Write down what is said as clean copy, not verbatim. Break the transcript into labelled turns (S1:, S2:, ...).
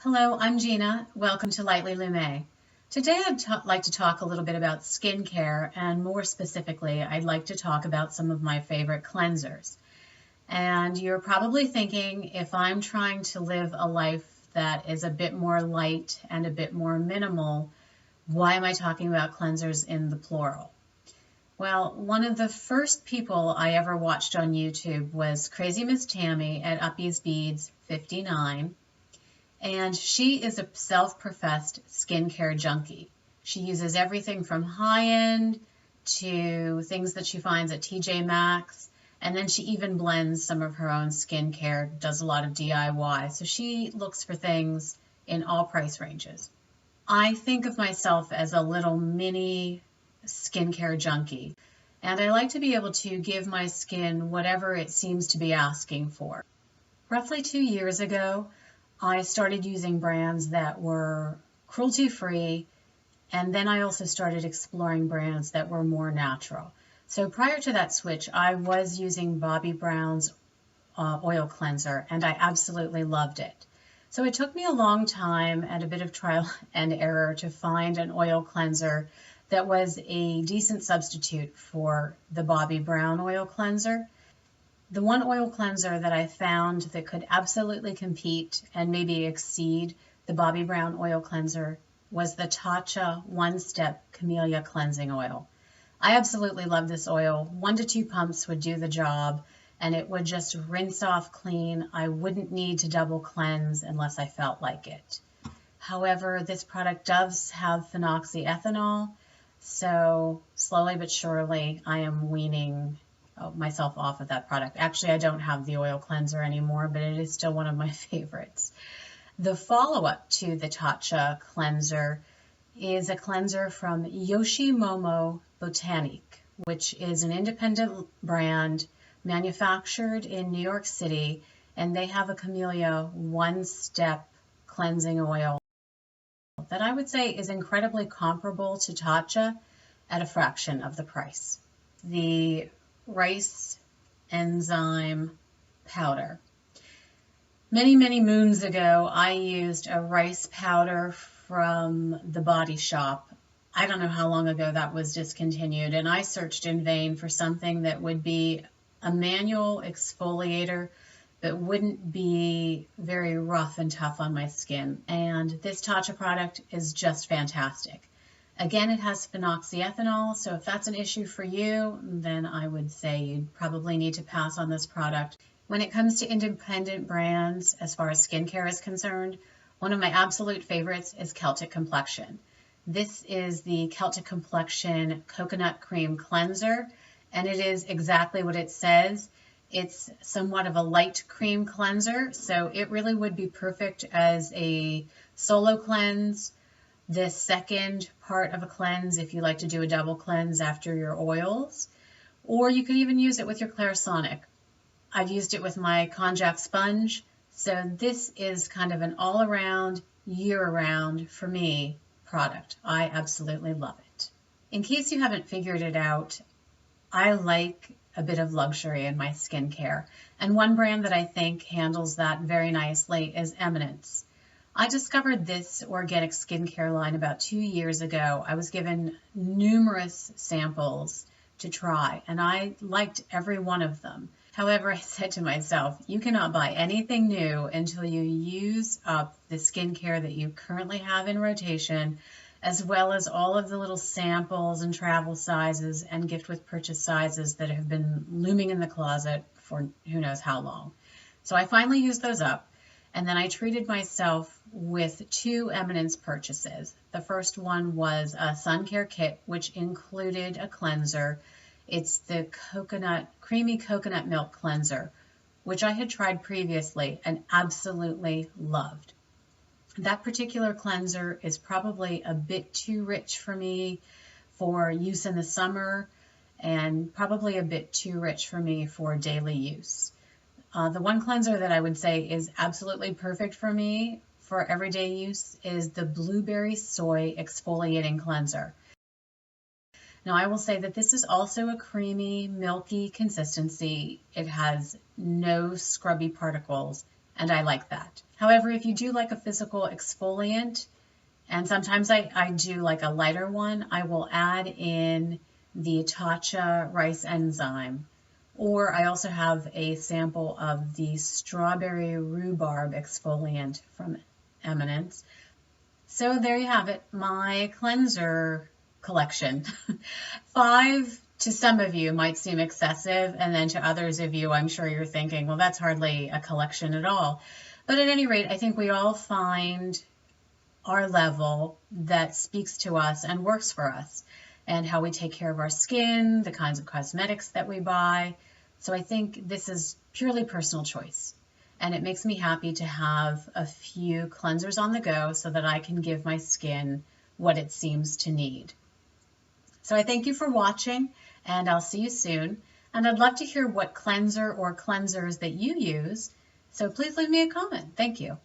S1: Hello, I'm Gina. Welcome to Lightly Lume. Today I'd like to talk a little bit about skincare, and more specifically, I'd like to talk about some of my favorite cleansers. And you're probably thinking, if I'm trying to live a life that is a bit more light and a bit more minimal, why am I talking about cleansers in the plural? Well, one of the first people I ever watched on YouTube was Crazy Miss Tammy at Uppy's Beads 59. And she is a self-professed skincare junkie. She uses everything from high-end to things that she finds at TJ Maxx, and then she even blends some of her own skincare, does a lot of DIY. So she looks for things in all price ranges. I think of myself as a little mini skincare junkie, and I like to be able to give my skin whatever it seems to be asking for. Roughly 2 years ago, I started using brands that were cruelty-free, and then I also started exploring brands that were more natural. So prior to that switch, I was using Bobbi Brown's oil cleanser, and I absolutely loved it. So it took me a long time and a bit of trial and error to find an oil cleanser that was a decent substitute for the Bobbi Brown oil cleanser. The one oil cleanser that I found that could absolutely compete and maybe exceed the Bobbi Brown oil cleanser was the Tatcha One-Step Camellia Cleansing Oil. I absolutely love this oil. 1 to 2 pumps would do the job, and it would just rinse off clean. I wouldn't need to double cleanse unless I felt like it. However, this product does have phenoxyethanol, so slowly but surely I am weaning myself off of that product. Actually, I don't have the oil cleanser anymore, but it is still one of my favorites. The follow-up to the Tatcha cleanser is a cleanser from Yoshimomo Botanique, which is an independent brand manufactured in New York City, and they have a Camellia one-step cleansing oil that I would say is incredibly comparable to Tatcha at a fraction of the price. The Rice Enzyme Powder. Many moons ago, I used a rice powder from the Body Shop. I don't know how long ago that was discontinued, and I searched in vain for something that would be a manual exfoliator but wouldn't be very rough and tough on my skin. And this Tatcha product is just fantastic. Again, it has phenoxyethanol, so if that's an issue for you, then I would say you probably need to pass on this product. When it comes to independent brands, as far as skincare is concerned, one of my absolute favorites is Celtic Complexion. This is the Celtic Complexion Coconut Cream Cleanser, and it is exactly what it says. It's somewhat of a light cream cleanser, so it really would be perfect as a solo cleanse. The second part of a cleanse if you like to do a double cleanse after your oils, or you could even use it with your Clarisonic. I've used it with my konjac sponge, so this is kind of an all-around, year-round, for me, product. I absolutely love it. In case you haven't figured it out, I like a bit of luxury in my skincare, and one brand that I think handles that very nicely is Eminence. I discovered this organic skincare line about 2 years ago. I was given numerous samples to try, and I liked every one of them. However, I said to myself, you cannot buy anything new until you use up the skincare that you currently have in rotation, as well as all of the little samples and travel sizes and gift with purchase sizes that have been looming in the closet for who knows how long. So I finally used those up. And then I treated myself with 2 Eminence purchases. The first one was a sun care kit, which included a cleanser. It's the creamy coconut milk cleanser, which I had tried previously and absolutely loved. That particular cleanser is probably a bit too rich for me for use in the summer, and probably a bit too rich for me for daily use. The one cleanser that I would say is absolutely perfect for me for everyday use is the Blueberry Soy Exfoliating Cleanser. Now, I will say that this is also a creamy, milky consistency. It has no scrubby particles and I like that. However, if you do like a physical exfoliant, and sometimes I do like a lighter one, I will add in the Tatcha Rice Enzyme. Or I also have a sample of the Strawberry Rhubarb Exfoliant from Eminence. So there you have it, my cleanser collection. 5 to some of you might seem excessive, and then to others of you, I'm sure you're thinking, well, that's hardly a collection at all. But at any rate, I think we all find our level that speaks to us and works for us, and how we take care of our skin, the kinds of cosmetics that we buy. So I think this is purely personal choice. And it makes me happy to have a few cleansers on the go so that I can give my skin what it seems to need. So I thank you for watching, and I'll see you soon. And I'd love to hear what cleanser or cleansers that you use. So please leave me a comment. Thank you.